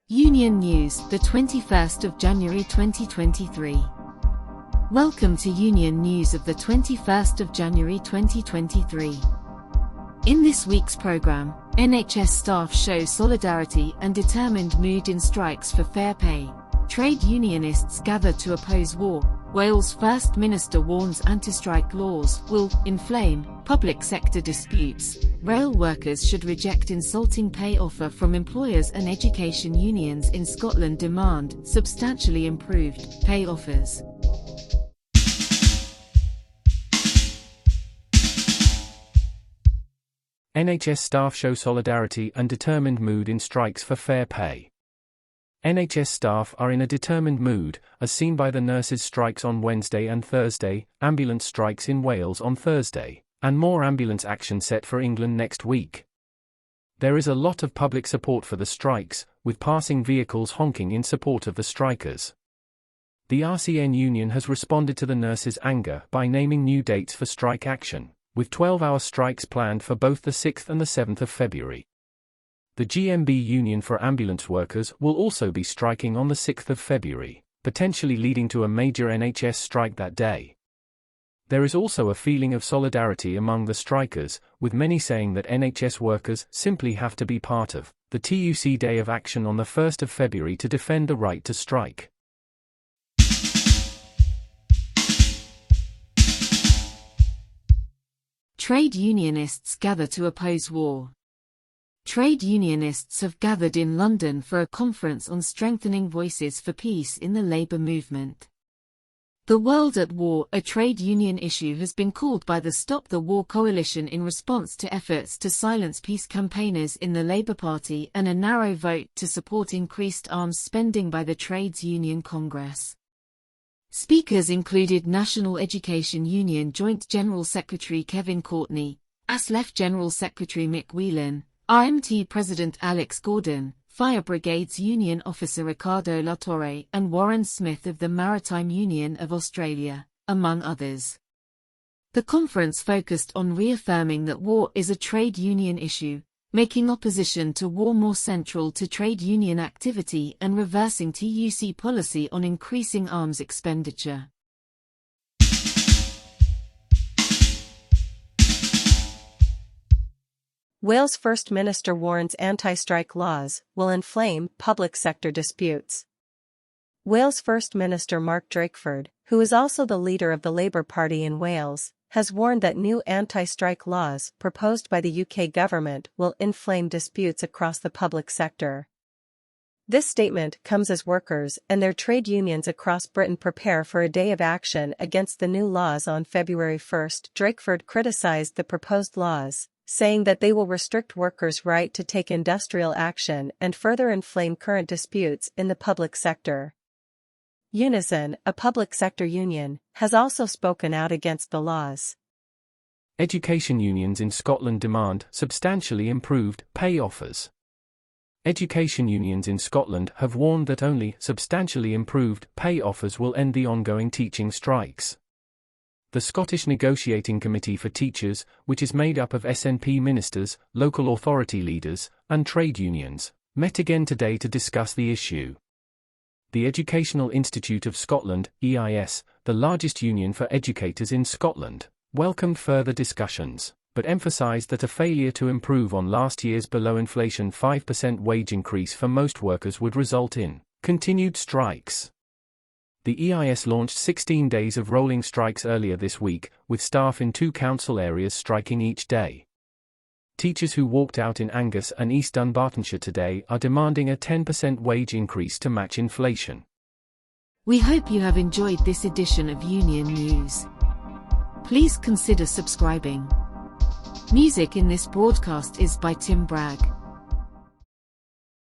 Union News, the 21st of January 2023. Welcome to Union News of the 21st of January 2023. In this week's program, NHS staff show solidarity and determined mood in strikes for fair pay. Trade unionists gather to oppose war. Wales First Minister warns anti-strike laws will inflame public sector disputes. Rail workers should reject insulting pay offer from employers, and education unions in Scotland demand substantially improved pay offers. NHS staff show solidarity and determined mood in strikes for fair pay. NHS staff are in a determined mood, as seen by the nurses' strikes on Wednesday and Thursday, ambulance strikes in Wales on Thursday, and more ambulance action set for England next week. There is a lot of public support for the strikes, with passing vehicles honking in support of the strikers. The RCN union has responded to the nurses' anger by naming new dates for strike action, with 12-hour strikes planned for both the 6th and the 7th of February. The GMB Union for Ambulance Workers will also be striking on the 6th of February, potentially leading to a major NHS strike that day. There is also a feeling of solidarity among the strikers, with many saying that NHS workers simply have to be part of the TUC Day of Action on the 1st of February to defend the right to strike. Trade unionists gather to oppose war. Trade unionists have gathered in London for a conference on strengthening voices for peace in the labour movement. The World at War, a trade union issue, has been called by the Stop the War coalition in response to efforts to silence peace campaigners in the Labour Party and a narrow vote to support increased arms spending by the Trades Union Congress. Speakers included National Education Union Joint General Secretary Kevin Courtney, ASLEF General Secretary Mick Whelan, RMT President Alex Gordon, Fire Brigades Union Officer Ricardo Latorre, and Warren Smith of the Maritime Union of Australia, among others. The conference focused on reaffirming that war is a trade union issue, making opposition to war more central to trade union activity and reversing TUC policy on increasing arms expenditure. Wales First Minister warns anti-strike laws will inflame public sector disputes. Wales First Minister Mark Drakeford, who is also the leader of the Labour Party in Wales, has warned that new anti-strike laws proposed by the UK government will inflame disputes across the public sector. This statement comes as workers and their trade unions across Britain prepare for a day of action against the new laws on February 1. Drakeford criticised the proposed laws, saying that they will restrict workers' right to take industrial action and further inflame current disputes in the public sector. Unison, a public sector union, has also spoken out against the laws. Education unions in Scotland demand substantially improved pay offers. Education unions in Scotland have warned that only substantially improved pay offers will end the ongoing teaching strikes. The Scottish Negotiating Committee for Teachers, which is made up of SNP ministers, local authority leaders, and trade unions, met again today to discuss the issue. The Educational Institute of Scotland, EIS, the largest union for educators in Scotland, welcomed further discussions, but emphasised that a failure to improve on last year's below-inflation 5% wage increase for most workers would result in continued strikes. The EIS launched 16 days of rolling strikes earlier this week, with staff in 2 council areas striking each day. Teachers who walked out in Angus and East Dunbartonshire today are demanding a 10% wage increase to match inflation. We hope you have enjoyed this edition of Union News. Please consider subscribing. Music in this broadcast is by Tim Bragg.